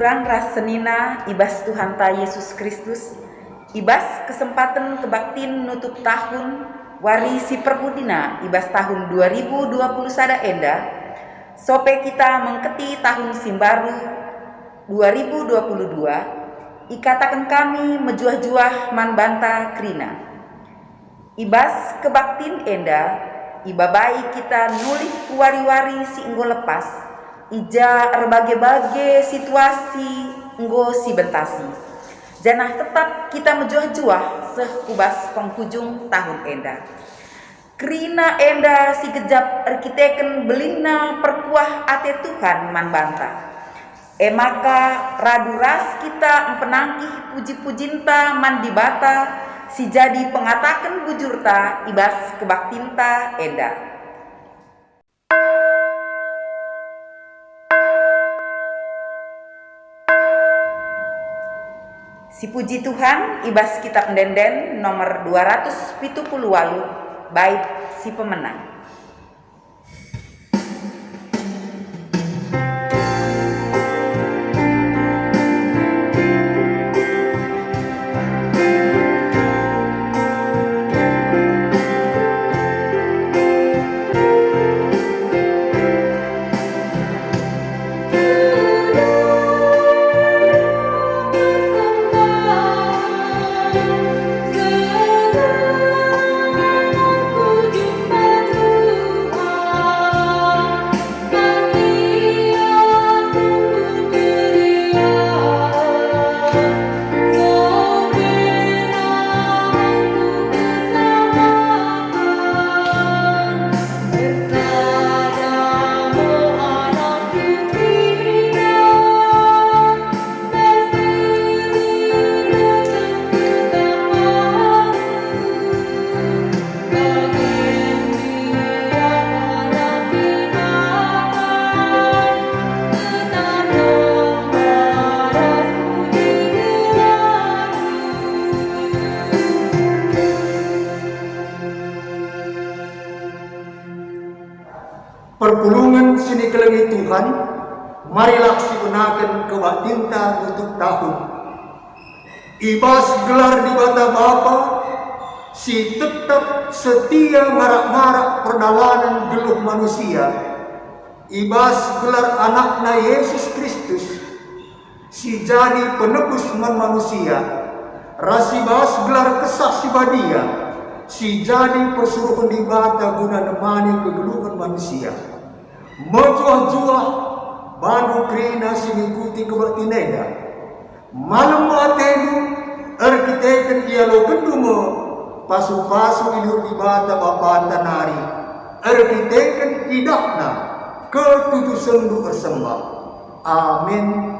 urang rasenina ibas Tuhan ta Yesus Kristus, ibas kesempatan kebaktin nutup tahun wari si perbudina ibas tahun 2021 enda, sope kita mengketi tahun simbaru 2022, ikatakan kami mejuah-juah manbanta krina. Ibas kebaktin enda, ibabai kita nulih kuwari-wari si enggo lepas, ija berbagai-bagai situasi enggo si bentasi. Janah tetap kita mejuah-juah sekubas penghujung tahun enda. Krina enda si kejap erkiteken belingna perkuah ate Tuhan man banta. Maka raduras kita empenangkih puji-pujinta man dibata si jadi pengatakan bujurta ibas kebaktinta enda. Si puji Tuhan ibas kitab Denden nomor 278 bait si pemenang. Perpulungan sini kelengi Tuhan, marilah sigunakan kebaktinta untuk tahun. Ibas gelar di bata Bapa, si tetap setia marak-marak perdawanan geluh manusia. Ibas gelar anakna Yesus Kristus, si jadi penebus man manusia. Rasibas gelar kesaksi badia, si jadi persuruhan di bata guna nemani kegeluhan manusia. Mejuah-juah bandu krina sinikuti kebaktineda. Malam atenu arkiteken ialo kendumo pasu-pasu ilur di bata bapanta nari. Arkiteken idakna ketutusan du bersembah. Amin.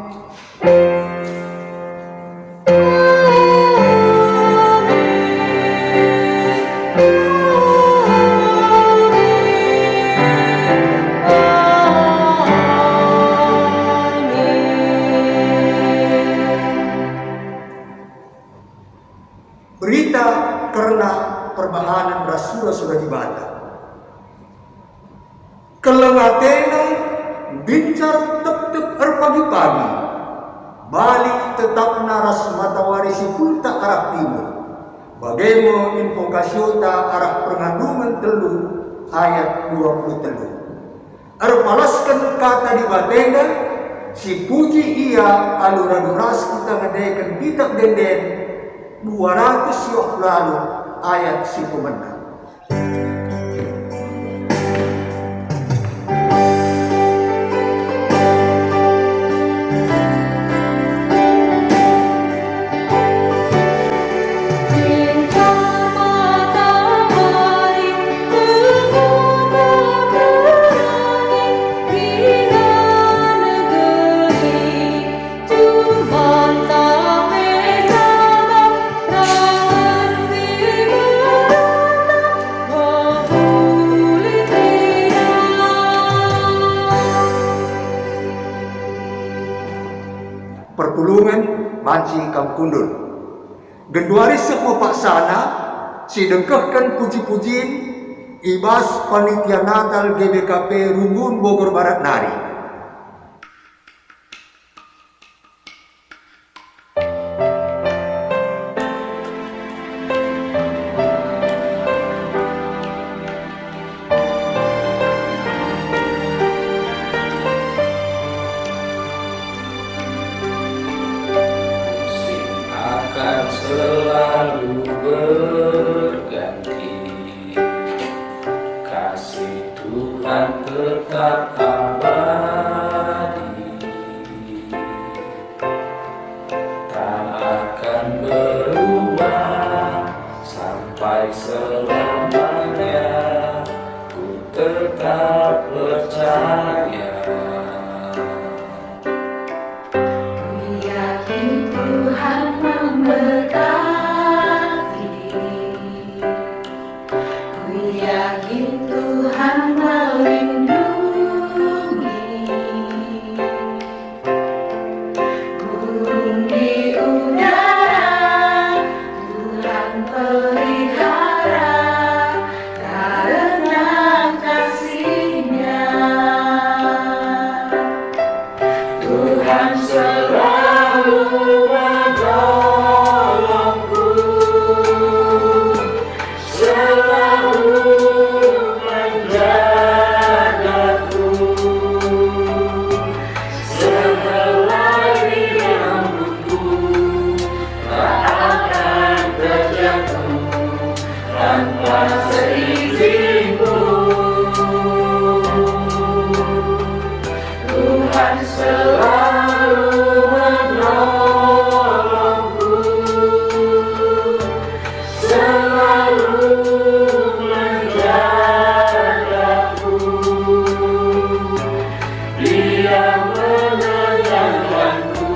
Berita karena perbahanan Rasul sudah dibata. Kelengatena bincar tep-tep pagi-pagi. Balik tetap naras matawari si punta arah timur. Bagaimana invokasiota arah pengandungan telu ayat 23. Arpalaskan kata di batenda si puji ia aluran-uras kita ngedekan kitab Denden 200 lalu ayat si pemenang. Perpulungan banci Kamkundul. Genduari sepuh paksana si dengkehkan puji-pujiin ibas panitia Natal GBKP Rumbun Bogor Barat Nari. sampai selamanya, ku tetap percaya. Ku yakin Tuhan memberkati, ku yakin Tuhan melindungi, burung di udara Tuhan pelihara karena kasih-Nya. Tuhan selalu menolongku, selalu menjagaku, sehelai rambutku tak akan terjatuh tanpa seizinku. Tuhan selalu menolongku, selalu menjagaku, Dia menenangkanku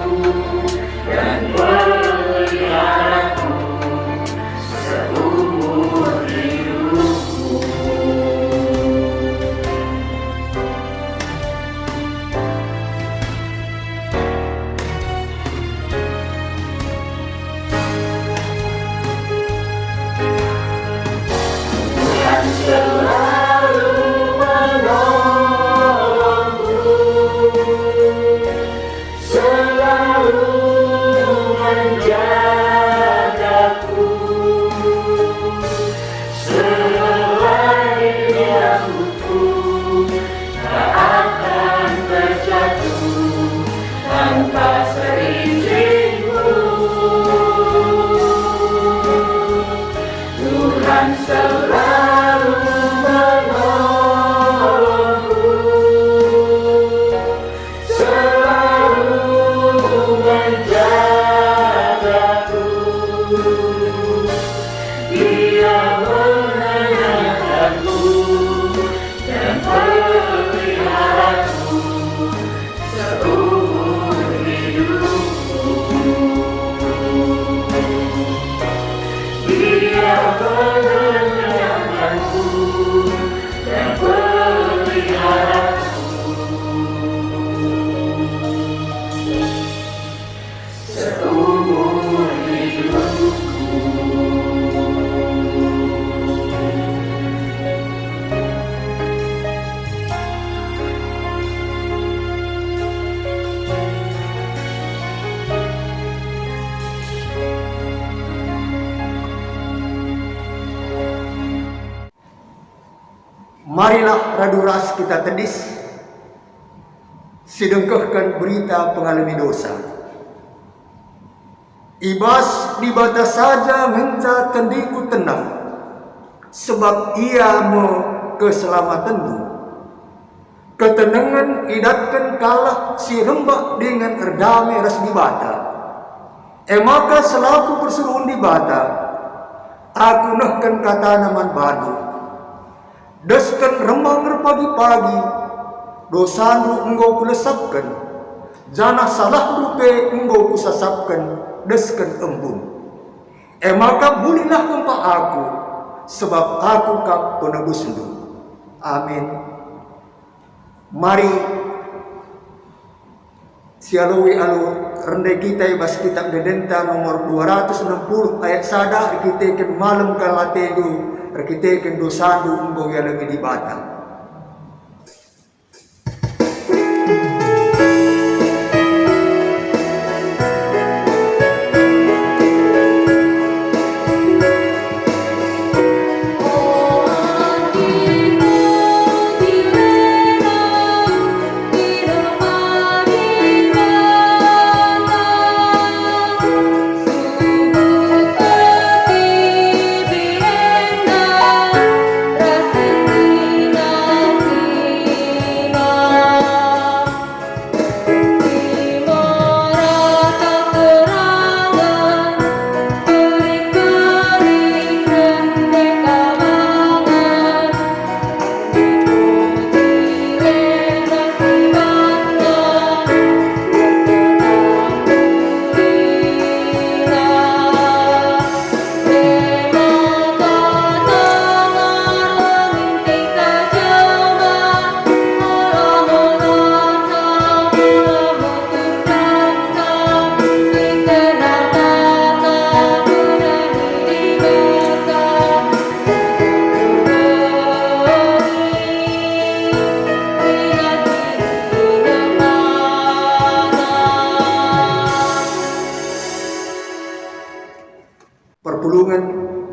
dan memeliharaku seumur hidupku. Tuhan selalu menolongku, selalu menjagaku, sehelai rambutku tak akan terjatuh tanpa seizinku. Tuhan selalu menolongku, selalu menjagaku, Dia menenangkanku dan memeliharaku seumur hidupku. Dia menenangkanku dan memeliharaku seumur hidupku. Marilah raduras kita tedis, sedengkahkan berita pengalami dosa. Ibas di batas saja menca tendiku tenang, sebab ia mau keselamatanmu. Ketenangan idatkan kalah si rembak dengan erdame ras di bata. Maka selaku bersuruh di bata, aku nahkan kata naman badu. Deskan remang pagi-pagi, dosandu engkau kulesapkan, janah salah rupe engkau kusasapkan, deskan embun. Maka bulilah kempa aku, sebab aku kak penebusmu. Amin. Mari sialawi alur rendai kita ibas kitab Dedenta nomor 260 ayat sada kita ikan malam kalategu kita ikan dosandu engkau yang lagi di batang. Rasisina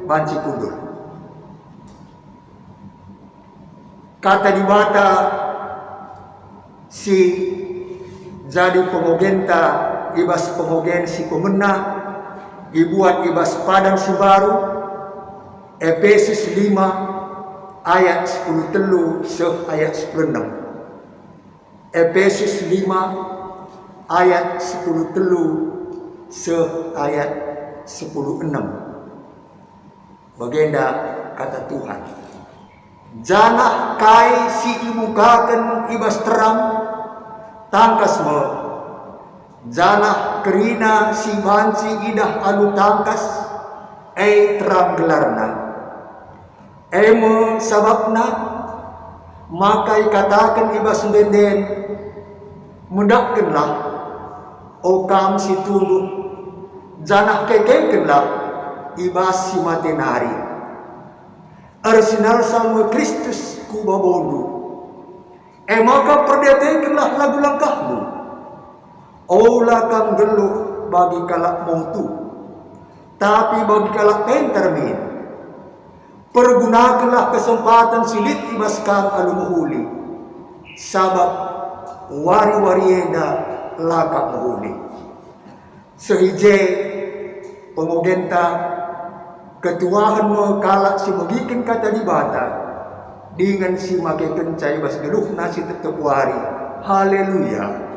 banci kundur. Kata di bata si jadi pemogenta ibas pemogen si pemena dibuat ibas padang si baru Efesus 5 ayat 10 telu se ayat 10 6. Efesus 5 ayat 10 telu se ayat 10 6. Bagenda kata Tuhan, janah kai si imukakan ibas terang tangkas me, janah kerina si banci idah alu tangkas terang gelarna. Emo sababna makai katakan ibas denden mudakkenlah okam si tulu janah kekekenlah ibas si matenari arsinal sama Kristus kubabondu maka perdetekenlah lagu langkahmu olah kam geluh bagi kalak mautu tapi bagi kalak pentermin pergunakanlah kesempatan silit ibas kam alumuhuli sabab wari-warienda lakak muhuli sehije pemogenta ketuahan mo kalak si magikin kata di bata dengan si make kencai bas geluh nasi tetep wari. Haleluya.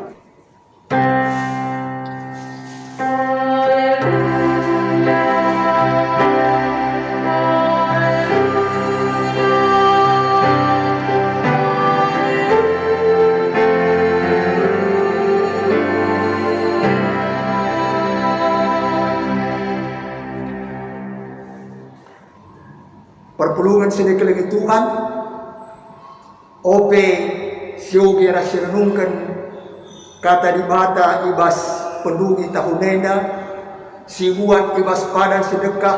Perpulungan sedekelagi Tuhan ope siogi rasi renungkan kata di bata ibas pendungi tahunenda si buat ibas padan sedekah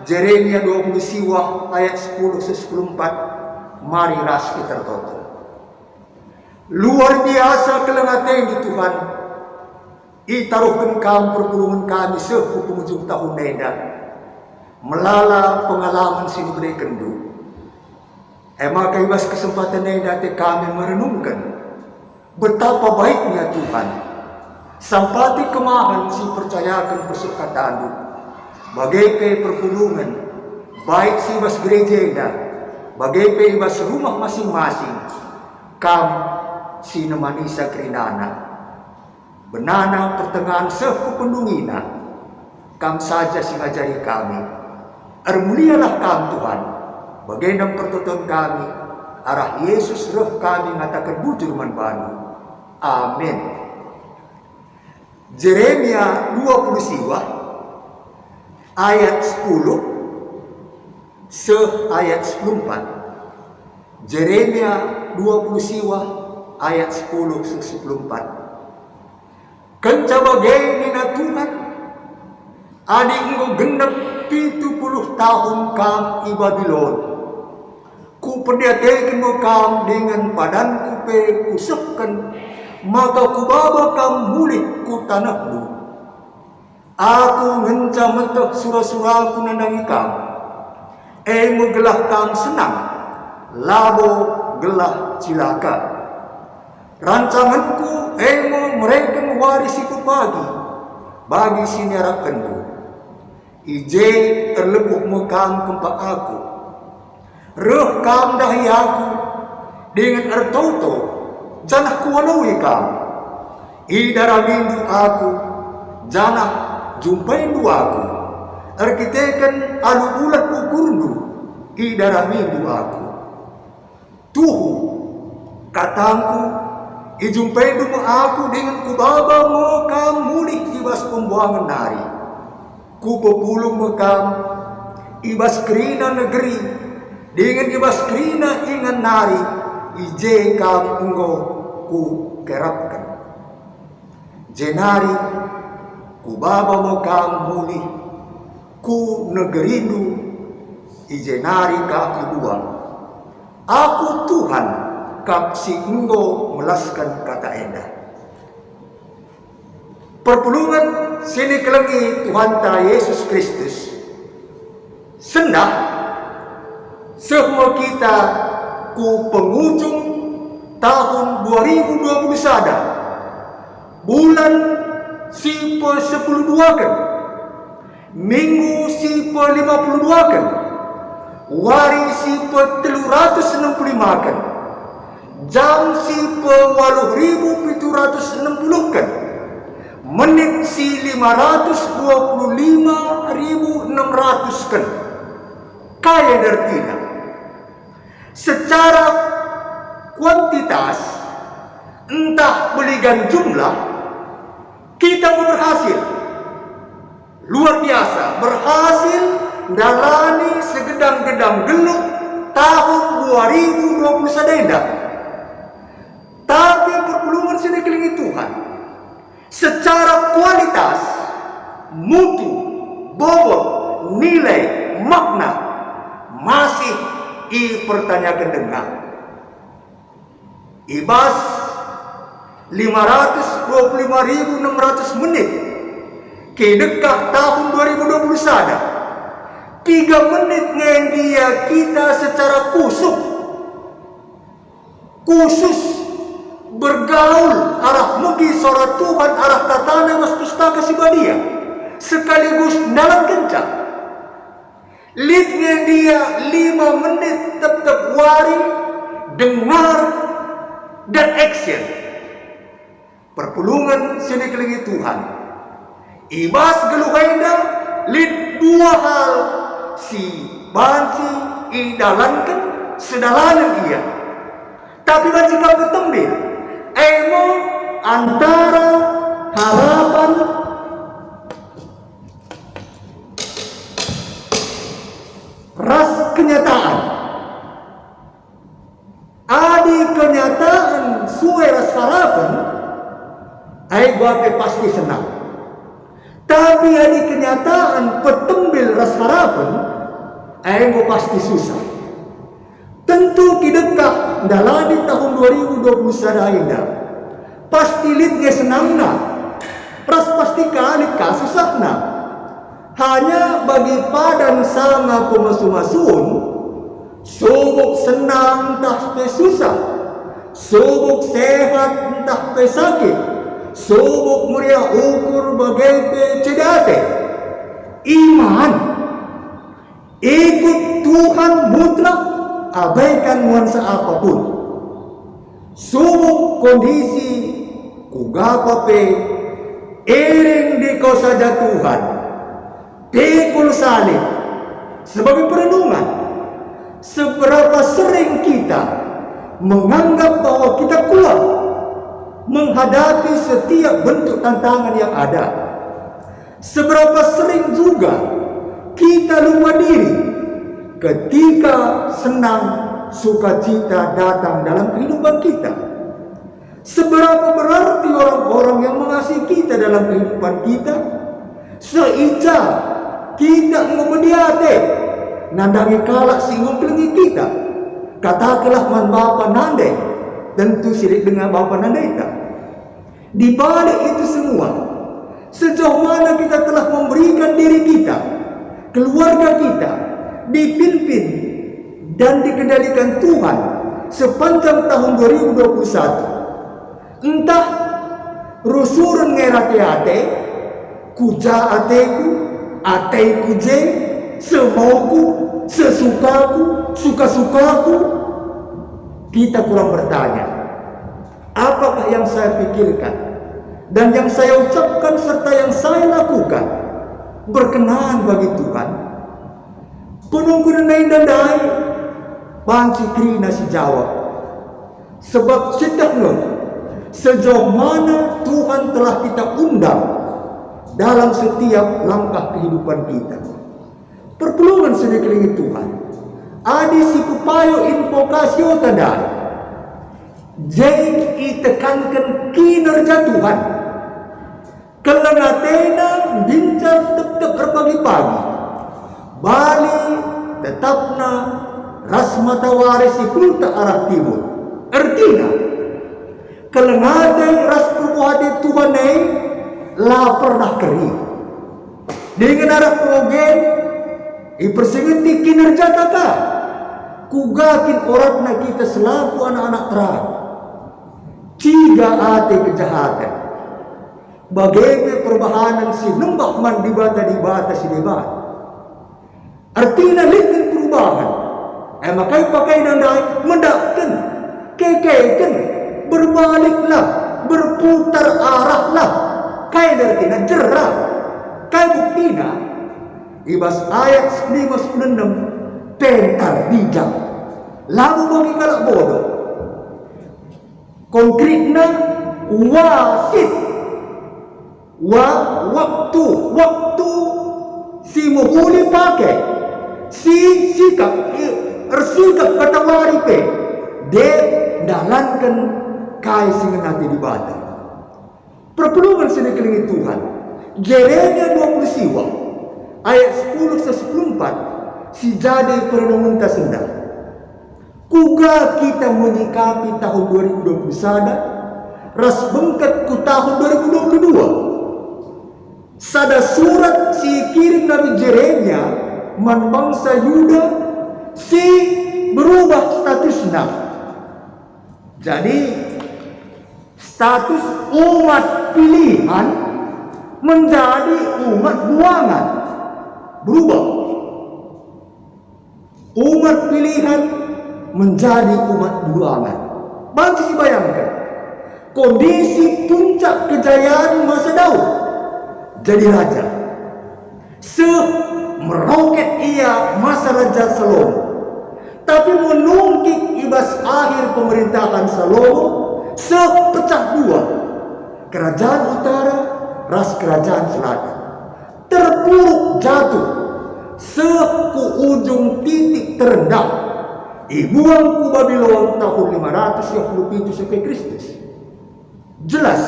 Jeremia 20 siwa ayat 10 14. Mari ras kita toto luar biasa kelengaten di Tuhan itaruhkan kam perpulungan kami sehu penghujung tahunenda melala pengalaman sini berikan du. Maka ibas kesempatan ini dati kami merenungkan betapa baiknya Tuhan. Sampati kemahan si percayakan persekatan du. Bagai perpulungan baik si ibas gereja bagai ibas rumah masing-masing kam si nemanisa kerinana benana pertengahan sehu pendungina kam saja si ngajari kami. Mulialah kam Tuhan, baginda pertutuan kami, arah Yesus roh kami ngatakan bujur manbanu. Amin. Jeremia 20 siwa ayat 10 se ayat 14. Jeremia 20 siwa ayat 10 se 14. Kenca baginda Tuhan adik engkau genep 70 tahun kam i Babylon. Ku perdiatekan mo kam dengan padanku pe kusepkan, maka ku bawa kam mulik ku tanahmu. Aku ngenca mentok surah-surahku nandangi kam. Mo gelah kam senang, labo gelah cilaka. Rancanganku mo mereka mewarisi ku bagi sinyarak kendu. Ije terlepuh mekam kempak aku reh kam dahi aku dengan ertoto janah kuwalawi kam idara mindu aku janah jumpai du aku arkiteken alu ulat ukurdu idara mindu aku tuhu katangku ijumpai du aku dengan kubaba mo kam mulik ibas pembuangan nari ku pepulung mekam ibas kerina negeri dengan ibas kerina ingan nari ije kam enggo ku kerapkan jenari ku baba mekam muli ku negerindu ije nari ka ibuang aku Tuhan kap si enggo melaskan kata endah. Perpulungan sini kelengi Tuhan ta Yesus Kristus sendah semua kita ku penghujung tahun 2020 sada, bulan sipe 10 duakan, minggu sipe 52 kan, wari sipe 365 kan, jam sipe 8.760 kan, menit si 525.600 kan. Kaya dertina secara kuantitas, entah beligan jumlah, kita berhasil luar biasa, berhasil dalani segedang-gedang geluk tahun 2020 sadenda. Tapi perpulungan sedeklingi Tuhan secara kualitas, mutu, bobot, nilai, makna masih dipertanyakan dengan ibas 525.600 menit ke dekah tahun 2020 sada. 3 menit ngen dia kita secara khusus bergaul arah mugi suara Tuhan, arah tatana mas pustaka sibadia sekaligus dalam kencang. Leadnya dia 5 menit tetap wari, dengar, dan action. Perpulungan sedeklingi Tuhan ibas geluhenda lead 2 hal si banci idalankan sedalanan ia. Tapi banci kau ketembil emo antara harapan ras kenyataan. Adi kenyataan suai ras harapan, ai bape pasti senang. Tapi adi kenyataan petembil ras harapan, ai mau pasti susah. Tentu kidekah dalani tahun 2020 sadainda pasti litnya senangna, ras pasti kali kasusahna. Hanya bagi padan sama pemasu-masun, sobok senang entah pe susah, sobok sehat entah pe sakit, sobok meriah ukur bagai pe cedate. Iman, ikut Tuhan mutlak, abaikan nuansa apapun. Sobok kondisi kugapa pe, iring di kau saja Tuhan. Pikul salib sebagai perenungan. Seberapa sering kita menganggap bahwa kita kuat menghadapi setiap bentuk tantangan yang ada. Seberapa sering juga kita lupa diri ketika senang sukacita datang dalam kehidupan kita. Seberapa berarti orang-orang yang mengasihi kita dalam kehidupan kita. Seica kita ngomediate nandangi kalak singgung kelengi kita. Katakanlah man bapa nande, tentu sirik dengan bapa nande kita. Di balik itu semua, sejauh mana kita telah memberikan diri kita, keluarga kita, dipimpin dan dikendalikan Tuhan sepanjang tahun 2021. Entah rusurun ngerate-ate, kuja ateku, ateku je, semauku, sesukaku, suka-sukaku. Kita kurang bertanya, apakah yang saya pikirkan dan yang saya ucapkan serta yang saya lakukan berkenan bagi Tuhan? Penunggu nenai dandai panci krina si jawab, sebab sedang sejauh mana Tuhan telah kita undang dalam setiap langkah kehidupan kita. Perpulungan sedeklingi Tuhan adi si pupayo invokasio tandai jeng itekankan kinerja Tuhan kelengatena bincang tetap berbagi-bagi bali tetapna ras matawari si kulta arah timur. Artinya kelengatai ras perbuatan Tuhan la pernah kering dengan arah progen Ipersengiti kinerja tata. Kugakin oratna kita selaku anak-anak terang. Ciga ate kejahatan. Bagaimana perbahanan si nembak man dibata si debat. Artinya lihat perubahan. Makai nandai mendakkan, kekaikan, berbaliklah, berputar arahlah. Kaya artinya jerah. Kaya buktinya ibas ayat 596 pentar bijak. Lalu bagi kalak bodoh. Konkretnya wasit. Waktu si muhuli pakai si sikap kata waripe de dalankan kai singa nanti di bata. Perpelungan sini kelingi Tuhan. Jeremia 20 siwa ayat 10 ke 14 si jadi perenungan senda. Kuga kita menyikapi tahun 2020 sada ras bengket ku tahun 2022. Sada surat si kirim Nabi Jeremia man bangsa Yuda si berubah statusnya. Jadi status umat pilihan menjadi umat buangan. Berubah. Umat pilihan menjadi umat buangan. Bagi si bayangkan kondisi puncak kejayaan masa Daud jadi raja. Meroket ia masa Raja Salomo. Tapi menungkik ibas akhir pemerintahan Salomo sepecah dua. Kerajaan utara ras kerajaan selatan. Terpuruk jatuh seku ujung titik terendah. Ibuang ku Babylon tahun 527 sebelum Kristus. Jelas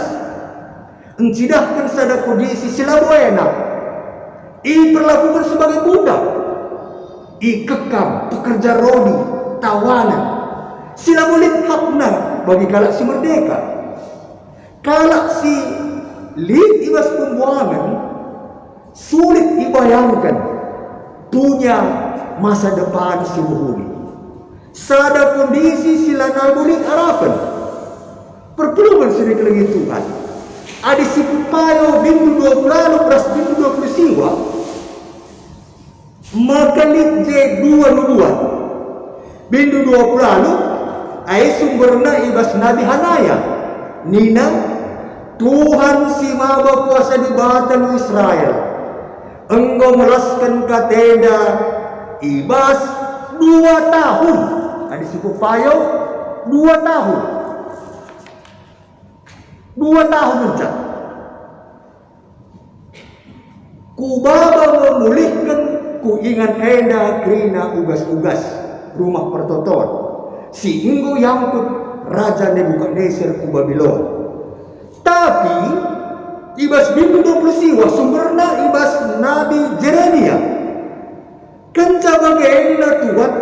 encidahkan sada kondisi silabu enak. Perlakukan sebagai budak. Kekam pekerja rodi tawanan. Silabu lit hakna bagi kalak si merdeka. Kalak si lit ibas pembuangan sulit dibayangkan punya masa depan si muhuni. Sada kondisi sila nabulik harapan. Perpelungan sedikit lagi Tuhan. Ada si pupayo bintu 20 lalu beras bintu 20 siwa. Maka lit je 2 bintu 20 lalu ay sumberna ibas Nabi Hanaya. Nina Tuhan si maba kuasa di batan Israel. Engkau melaskan kateda ibas 2 tahun. Ada si pupayo 2 tahun. 2 tahun saja. Ku baba memulihkan ku ingat enda krina ugas-ugas rumah pertoton. Si inggo yangkut Raja Nebukadnezar ku Babylon. Tapi ibas bintu 20 siwa sumberna ibas Nabi Jeremia. Kenca bagaimana Tuhan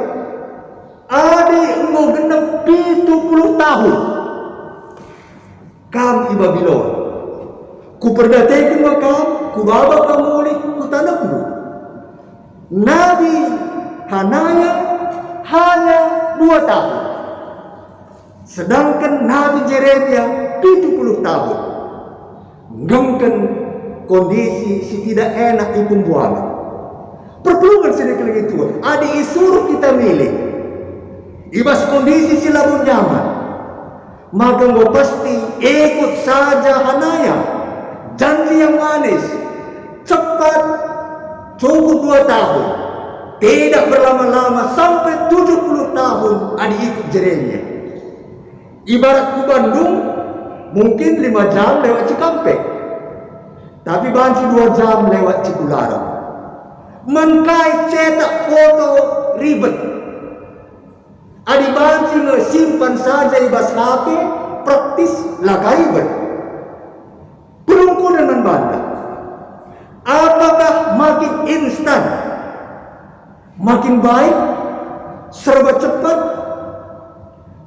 ada enggo genap 70 tahun. Kam i Babylon. Ku perdatekan makam, ku bawa kamulih, ku tanakmu. Nabi Hanaya hanya 2 tahun. Sedangkan Nabi Jeremia 70 tahun. Menggangkan kondisi si tidak enak di pembuangan. Perpelungan sedikit lagi Tuhan. Ada isuruh kita milih. Ibas kondisi si labun nyaman. Maka engkau pasti ikut saja Hanaya. Janji yang manis. Cepat cukup 2 tahun. Tidak berlama-lama sampai 70 tahun ada ikut Jeremia. Ibarat ku Bandung mungkin 5 jam lewat Cikampek. Tapi banci 2 jam lewat Cipularang. Menkai cetak foto ribet. Adi banci simpan saja ibas HP praktis lagaiban. Perungku dan membantah. Apakah makin instan, makin baik, serba cepat?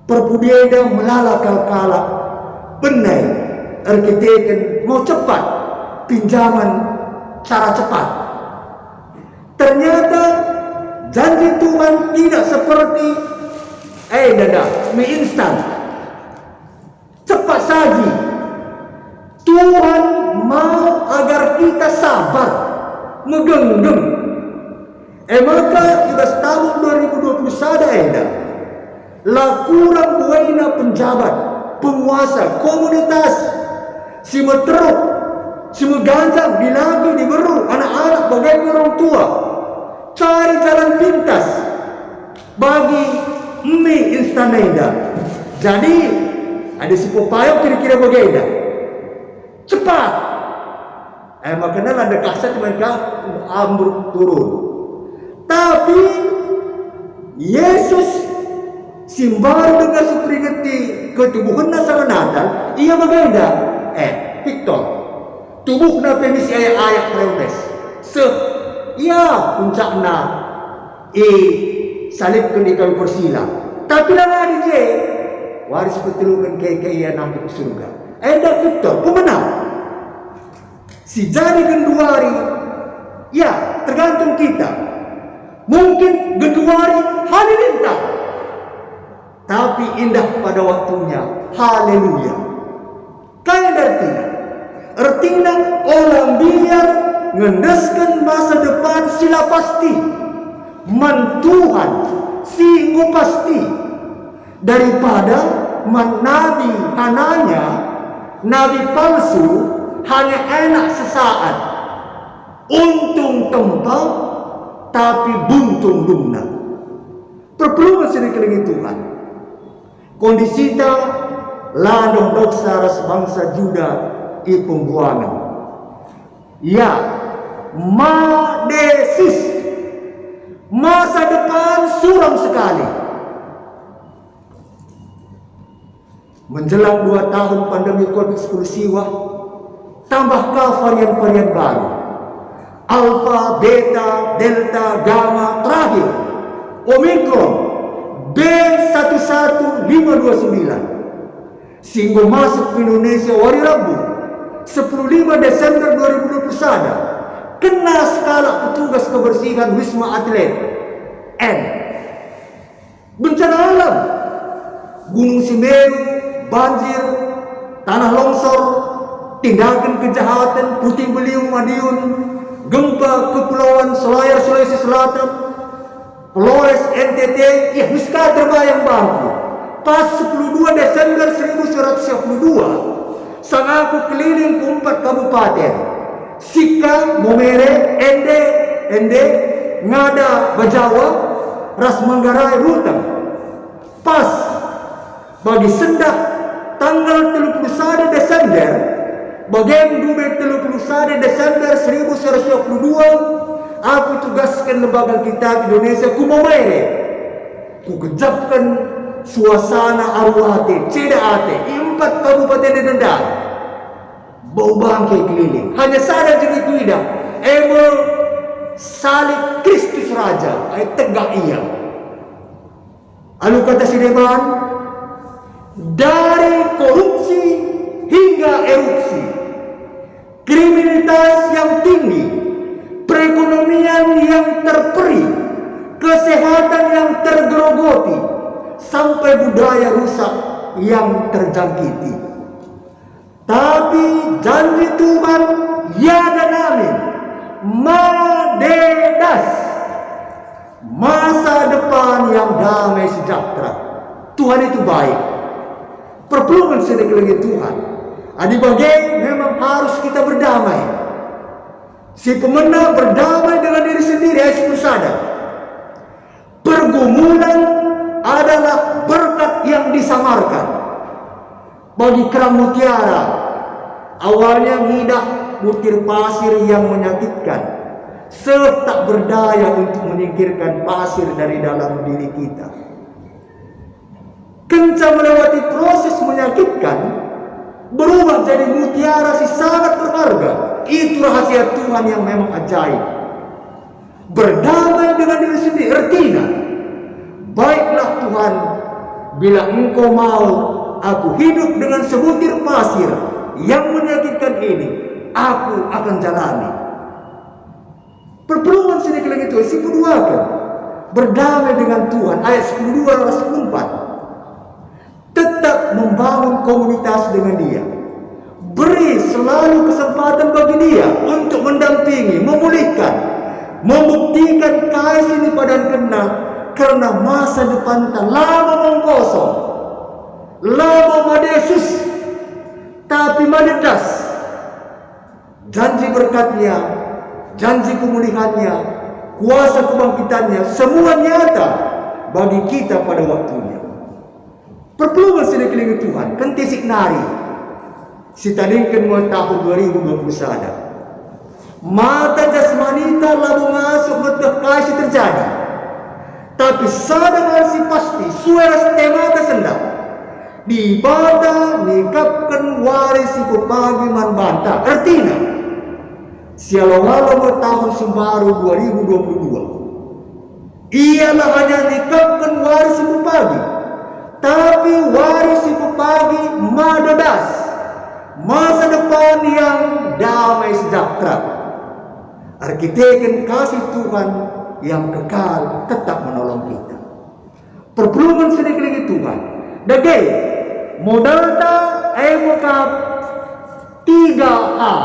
Perpudieda melala kalkala, benai, arkiteken mau cepat, pinjaman cara cepat. Ternyata janji Tuhan tidak seperti mie instan, cepat saji. Tuhan mau agar kita sabar, megenggam. Maka ibas tahun 2021 lakuran buaina penjabat, penguasa, komunitas, si meteruk, si meganjang, dilagi, diberu, anak-anak bagaimana orang tua, cari jalan pintas bagi mie instan enda. Jadi ada si popayok kira-kira bagaimana cepat. Makanya ada kasat mereka ambruk turun. Tapi Yesus simbar dengan seperingati ketubuhan nasa Natal, ia bagaimana? Victor, tubuh na pemis ayat reunes. Ia puncakna salib di kayu persila. Tapi lama di waris petulukan kaya nanti ke surga. Victor, pemenang. Si jadi genduari, ya tergantung kita. Mungkin genduari halilintar, tapi indah pada waktunya. Haleluya. Kaya artinya orang biar ngendeskan masa depan sila pasti Tuhan singguh pasti daripada nabi hananya nabi palsu hanya enak sesaat, untung tempat tapi buntung dumna. Perlu sedikit lagi Tuhan. Kondisi ta ladong doksa ras bangsa Juda i pembuangan. Ya, madesis. Masa depan suram sekali. Menjelang 2 tahun pandemi COVID-19 siwa, tambahkah varian-varian baru. Alpha, Beta, Delta, Gamma, terakhir Omicron B11529 sehingga masuk ke Indonesia hari Rabu 15 Desember 2021 kena skala petugas kebersihan Wisma Atlet N. Bencana alam, Gunung Semeru, banjir, tanah longsor, tindakan kejahatan, puting beliung Madiun, gempa kepulauan Selayar Sulawesi Selatan, Flores NTT, Miska terbayang bangku. Pas 12 Desember 1972, sang aku keliling ke 4 kabupaten, Sika, Momere, Ende, Ngada, Bajawa, Ras Manggarai, Ruteng. Pas bagi sendak tanggal 31 Desember, bagian 31 Desember 1922, aku tugaskan lembaga kitab Indonesia ku Momere. Ku kejapkan suasana arwate, cedaate, 4 kabupaten di Dendang. Bau bangkai keliling. Hanya sadar jadi kuidah. Salib Kristus Raja. Tegak ia. Anu kata Sideman, dari korupsi hingga erupsi, kriminalitas yang tinggi, perekonomian yang terperi, kesehatan yang tergerogoti, sampai budaya rusak yang terjangkiti. Tapi janji Tuhan ya dan amin, madedas, masa depan yang damai sejahtera. Tuhan itu baik. Perpuluhan sedikit lagi Tuhan. Adi bagai memang harus kita berdamai. Si pemenang berdamai dengan diri sendiri, harus bersadar. Pergumulan adalah berkat yang disamarkan. Bagi kerang mutiara, awalnya ngidah butir pasir yang menyakitkan, serta berdaya untuk menyingkirkan pasir dari dalam diri kita. Kencang melewati proses menyakitkan, berubah jadi mutiara si sangat berharga. Itu rahasia Tuhan yang memang ajaib. Berdamai dengan diri sendiri artinya, baiklah Tuhan, bila Engkau mau aku hidup dengan sebutir pasir yang menyakitkan ini, aku akan jalani. Perpuluhan sedikit lagi itu si keduakan. berdamai dengan Tuhan. Ayat 12 dan 14. Tetap membangun komunitas dengan dia. Beri selalu kesempatan bagi dia untuk mendampingi, memulihkan, membuktikan kasih ini padan kena, karena masa depan tak lama menggosong, lama madesus, tapi madedas. Janji berkatnya, janji pemulihannya, kuasa kebangkitannya, semua nyata bagi kita pada waktunya. Perpeluan sedekling Tuhan, kan tisik nari. Sitadingkan mo tahun 2020 sada. Mata jasmanita lalu masuk betul kasih terjadi. Tapi sada masih pasti suara temata sendak. Di bata nikapkan waris ibu pagi man banta. Artinya, sialau-walau tahun sembaru 2022. Ialah hanya nikapkan waris ibu pagi. Tapi waris ibu pagi madadas. Masa depan yang damai sejahtera. Arkiteken kasih Tuhan yang kekal tetap menolong kita. Perpuluhan sedikit Tuhan. Dagay, modal ta ay mukap 3A.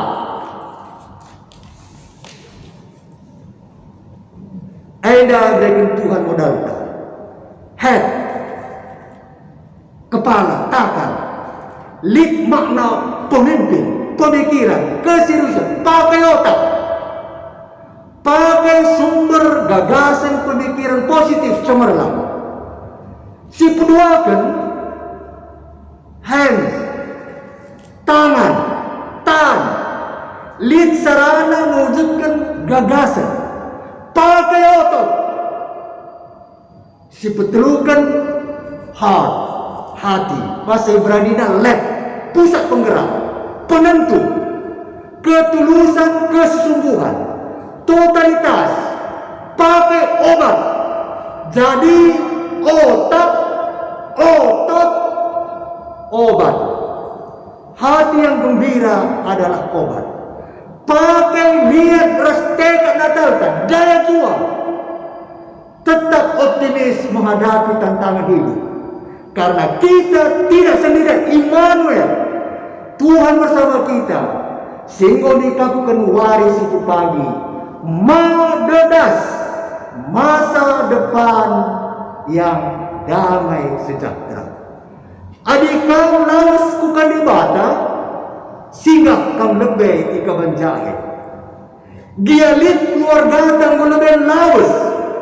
Ada dengan Tuhan modal ta. Head, kepala, takal. Lik makna pemimpin, pemikiran, keseriusan, pakai otak, pakai sumber gagasan pemikiran positif cemerlang. Si peduakan hands, tangan, lik sarana mewujudkan gagasan, pakai otot. Si petelukan heart, hati, bahasa Ibraninya lab, pusat penggerak, penentu, ketulusan, kesungguhan, totalitas, pakai obat. Jadi otak, obat. Hati yang gembira adalah obat. Pakai niat ras tekad natalkan, daya juang. Tetap optimis menghadapi tantangan hidup. Karena kita tidak sendirian, Immanuel, Tuhan bersama kita. Sehingga dikabulkan waris itu pagi, madedas, masa depan yang damai sejahtera. Adik kau lawas kukan di bata, singgah kang lebih ikaban jahit. Gialit keluarga tanggung lebih lawas,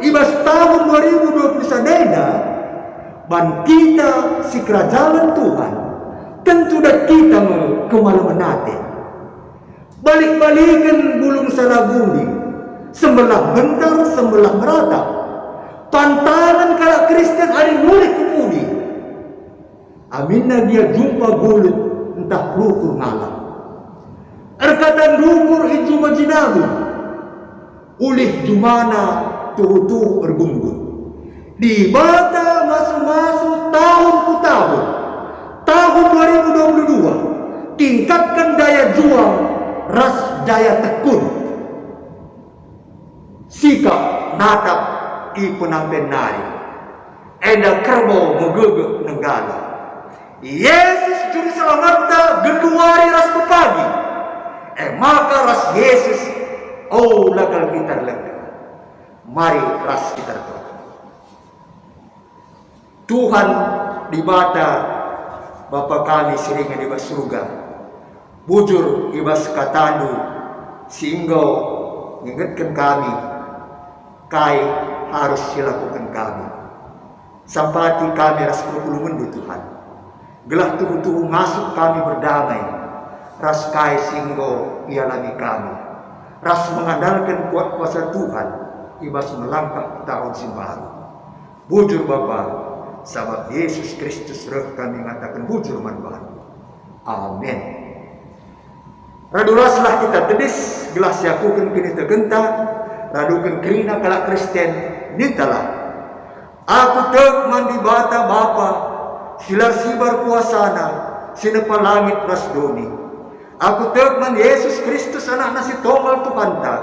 ibas tahun 2020 sadeda. Dan kita si kerajaan Tuhan tentu dah kita kemalumanate. Balik-balikan bulung salabundi, sembelah bentar, sembelah merata. Pantangan kalau Kristen ada mulik kepudi. Aminna dia jumpa gulut entah lukur ngalam. Erkatan lukur itu majinabu. Ulih jumana tuhu-tuhu bergunggun. Di bata masuk-masuk tahun ke tahun. Tahun 2022. Tingkatkan daya juang, ras daya tekun. Sikap natap ipunampen nari. Enda kerbo megegek negara. Yesus juru selamatnya geluari ras pepagi. Maka ras Yesus lagal kita lega. Mari ras kita lega. Tuhan di bata Bapa kami seringan di bas surga. Bujur ibas katandu sehingga mengingatkan kami kai harus dilakukan kami. Sampati kami ras berpuluh Tuhan. Gelah tuhu-tuhu masuk kami berdamai. Ras kai sehingga ialami kami. Ras mengandalkan kuat kuasa Tuhan ibas melangkah tahun simbaru. Bujur Bapa, sahabat Yesus Kristus roh kami mengatakan bujur manbahan. Amin. Raduraslah kita tedis gelas yakukan kini tegenta, radukan kerina kalak Kristen nitalah. Aku tek mandi bata Bapa, sila sibar kuasana, sinepa langit rasdoni. Aku tek man Yesus Kristus anak nasi tonggal tu kanta,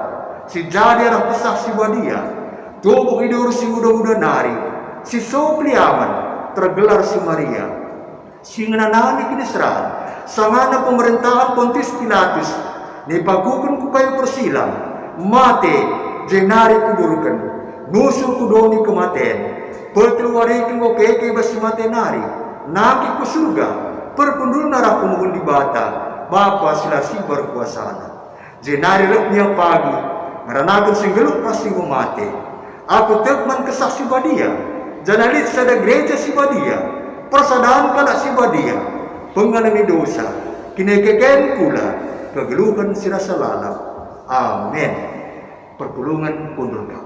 si jadi arah pesah si wadia. Tubuh hidur si muda-muda nari, si Sopliaman tergelar si Maria, si ngenanami kinesran, sangana pemerintahan Pontius Pilatus, nipakukan ku kayu persilang, mate jenari kudurkan, nusul kudoni kematian, perteluarikan ko keke basi mate nari, naki ku surga, perpundul narah kumuhun di bata, Bapa silasi berkuasana. Jenari repnya pagi, ngaranakan singgeluk pasti mate. Aku tekman kesaksi badia, janalit sada gereja si badia, persadaan kala si badia, pengalami dosa, kinekeken pula, kegeluhan sirasa lalap. Amin. Perpulungan pundul kau.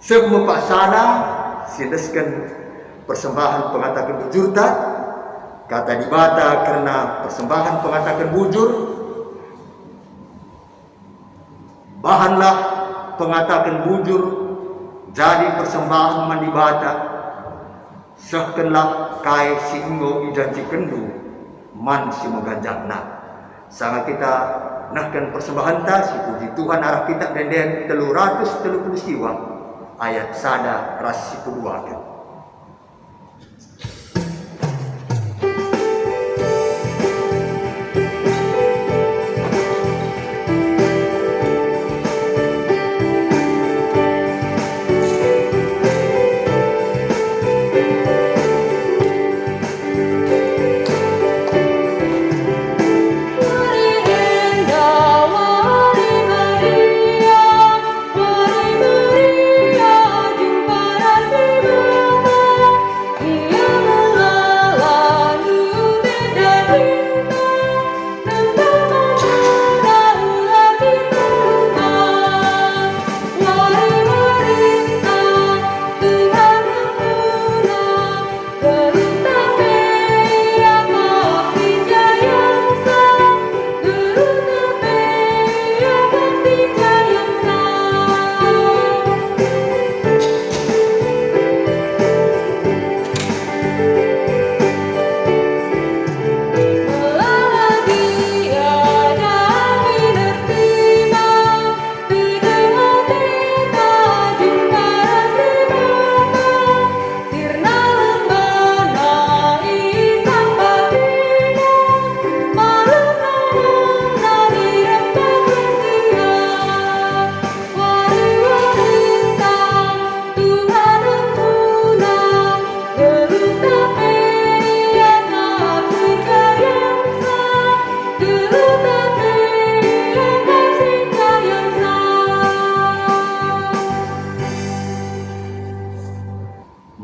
Semua pak sana, sindeskan persembahan pengatakan bujur tak, kata dibata karena persembahan pengatakan bujur, bahanlah pengatakan bujur jadi persembahan mandibata sehkenlah kai si inggo ijanji kendu man si meganjakna sangat kita nahkan persembahan ta si puji Tuhan arah kita denden 330 siwa ayat sada ras si keduakan.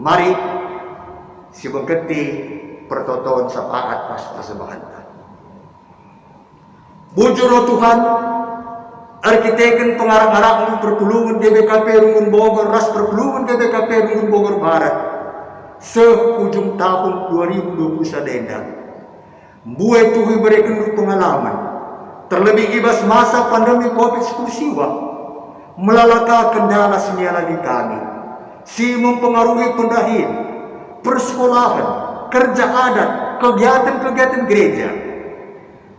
Mari si bengketi pertoton sapaat pas persembahan. Bujur Tuhan, arkiteken pengarang-arang perpulungan GBKP Rungun Bogor, ras perpulungan GBKP Rungun Bogor Barat, seujung tahun 2021 denda. Buai Tuhan berikan pengalaman, terlebih ibas masa pandemi COVID-19 siwa, melalaka kendala sinyal lagi kami. Si mempengaruhi pendahin, persekolahan, kerja adat, kegiatan-kegiatan gereja.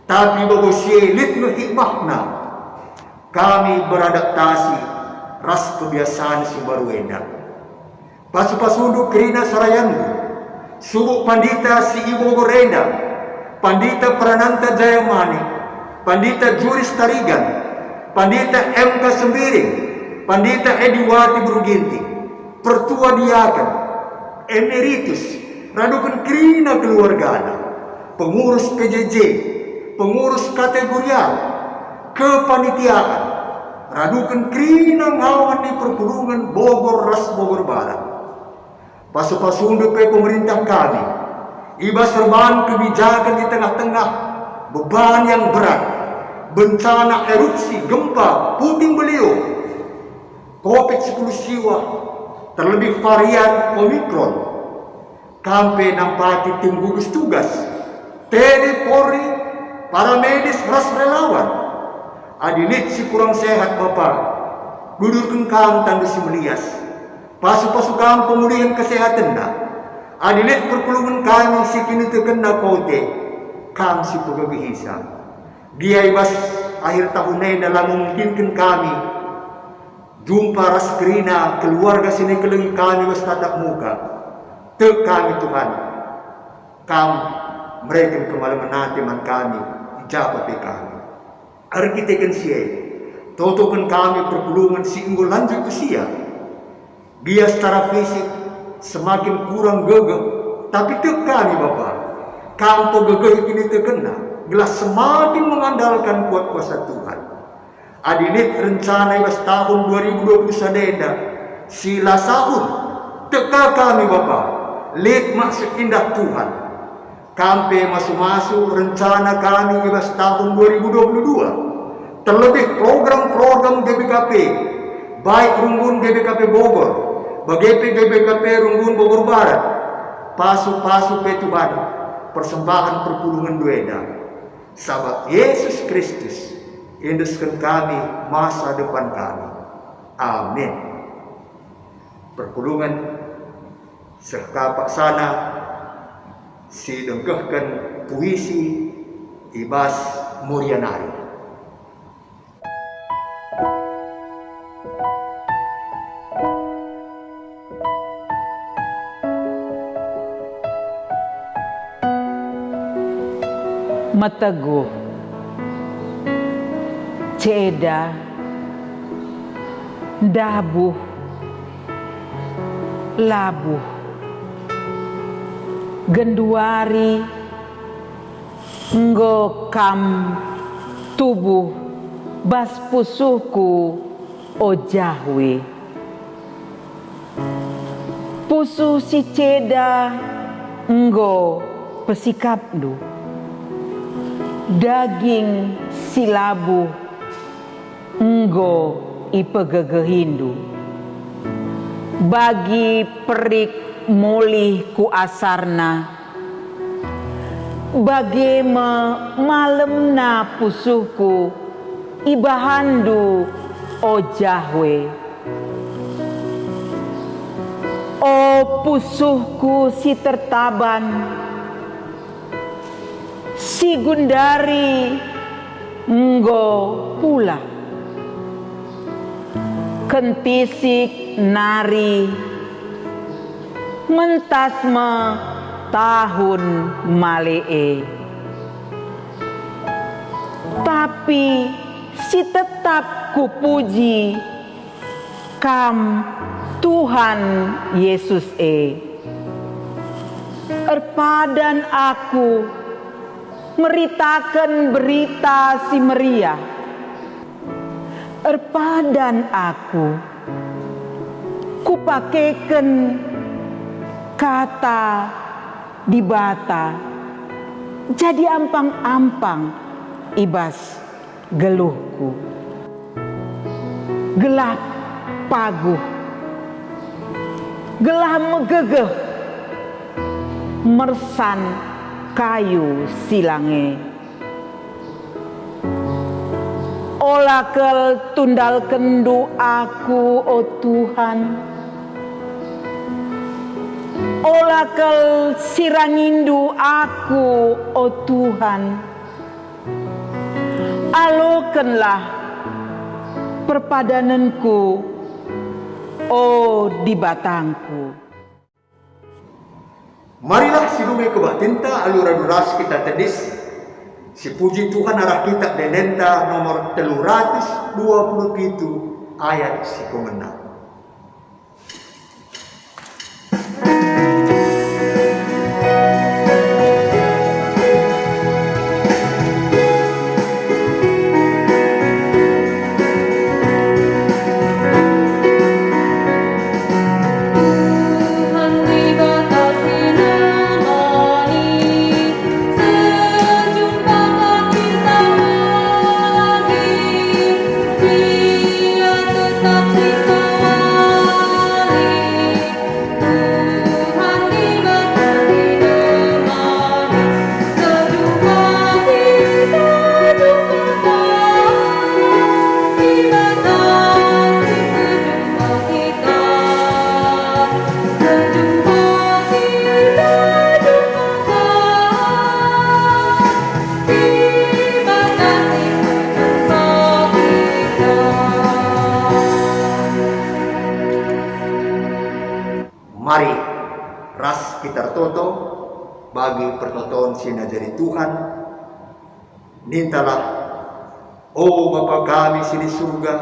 Tapi bagi syelit hikmahna, kami beradaptasi ras kebiasaan si baru enak. Pasu-pasunduk kerina sarayandu, subuk pandita si ibu gorenda, pandita Prananta Jayamani, pandita Juris Tarigan, pandita MK Sembiring, pandita Ediwati Bruginti, pertua diakan, emeritus, radukan kerina keluargana, pengurus PJJ, pengurus kategorial, kepanitiaan, radukan kerina ngawan di perpulungan Bogor ras Bogor Barat. Pasu-pasundu pe pemerintah kami, ibas serban kebijakan di tengah-tengah beban yang berat, bencana erupsi, gempa, puting beliung, COVID-19 siwa, terlebih varian Omikron, kampe nampati tim gugus tugas, TNI Polri, para medis ras relawan, adilit si kurang sehat bapak, dudukkan kam tanda si melias, pasu-pasu kam pemulihan kesehatan dah, adilit perpulungan kami si kini terkena kote, kam si pegawai hisap, dia ibas akhir tahun ini dalam memungkinkan kami, Jumpa raskrina keluarga sini keleng kami was tatap muka. Te kami Tuhan. Kam mereka kemalam menanti man kami. Ijabah pe kami. Arkiteken siya. Totokan kami perpulungan si unggul lanjut usia. Dia secara fisik semakin kurang gagah. Tapi te kami Bapa. Kampo gagah ini terkena. Gelas semakin mengandalkan kuat kuasa Tuhan. Adinit rencana ibas tahun 2020 sadenda sila sahun teka kami Bapa lihat maksud indah Tuhan kampe masuk-masuk rencana kami ibas tahun 2022 terlebih program-program GBKP baik Runggun GBKP Bogor bagi GBKP Runggun Bogor Barat pasu-pasu pe Tuhan persembahan perpulungan dueda sahabat Yesus Kristus induskan kami masa depan kami. Amin. Perpulungan sekapak sana si dengkehkan puisi Ibas Murianari. Mateguh Ceda dabuh labuh genduari nggo kam tubuh bas pusuhku ojahwe pusuh si Ceda nggo pesikapdu daging si labuh enggo ipegegehindu bagi perik mulih ku asarna bagi malemna pusuhku ibahandu ojahwe o pusuhku si tertaban si Gundari enggo pula kentisik nari mentasma tahun malee tapi si tetap kupuji kam Tuhan Yesus erpadan aku meritakan berita si meriah erpadan aku kupakeken kata dibata jadi ampang-ampang ibas geluhku gelah paguh gelah megegeh mersan kayu silange olakel tundalken doaku o Tuhan olakel sirangindu aku o Tuhan alokenlah perpadananku o di batangku. Marilah silungai kebatinta alura duras kita tedis si puji Tuhan arah kita denenta nomor 327 ayat si pemenang. Dia tetap cinta Mari ras kita toto bagi pertonton sina jari Tuhan. Nintalah, oh Bapa kami sini surga,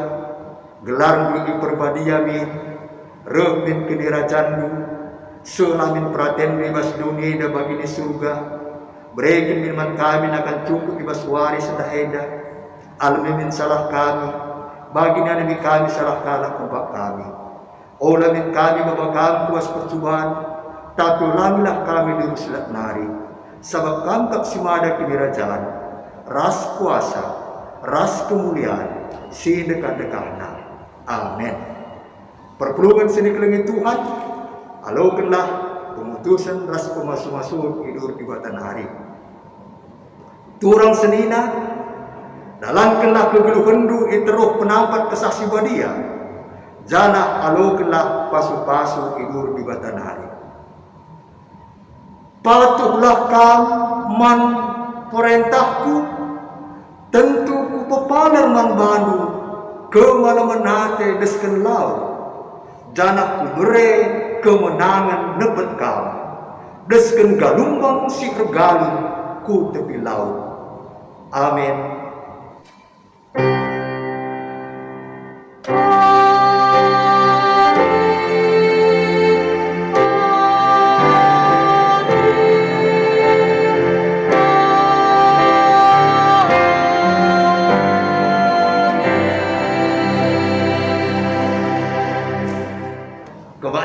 gelar di perbadiamin, remin kedirajanmu, selamin praten bebas dunia dan bagi di surga, berikan firman kami akan cukup bebas waris sedahenda, almimin salah kami, bagi nabi kami salah kalah kubak kami. Olamin kami Bapa kami kuas percobaan, tapi ulangilah kami di ruslat nari, sebab kangkap simada kedirajaan, ras kuasa, ras kemuliaan, si dekat-dekatna. Amin. Perpuluhan sini kelengi Tuhan, alokanlah pemutusan ras pemasuk-masuk hidur di batan hari. Turang senina, dalamkanlah kegeluhendu iteruh penampat kesaksi badia, jana alokanlah pasu-pasu hidur di batan hari. Patuhlah kam man perintahku, tentu ku pepalar man bandu, ke mana menate desken laut, jana ku bere kemenangan nebet kau, desken galumbang si regalun ku tepi laut. Amin.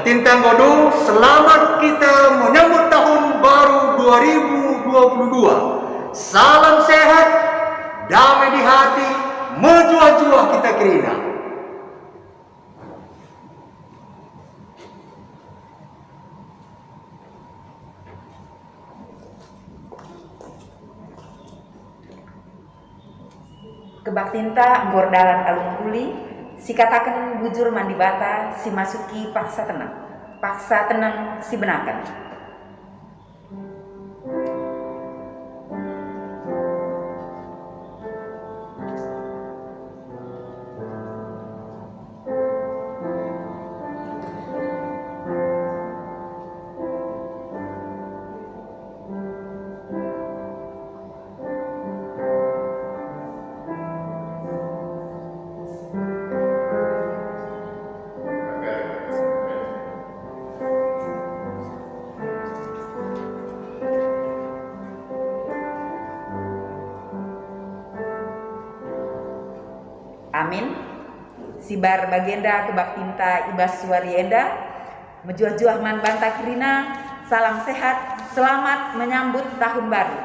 Tintang Godung, selamat kita menyambut tahun baru 2022. Salam sehat, damai di hati, menjua-jua kita kerina. Kebaktinta gordalan alung kuli, si katakan bujur mandi bata, si masuki paksa tenang si benakan. Amin. Sibar bagenda kebaktinta ibas suarienda, menjuah-juah man banta kirina, salam sehat, selamat menyambut tahun baru.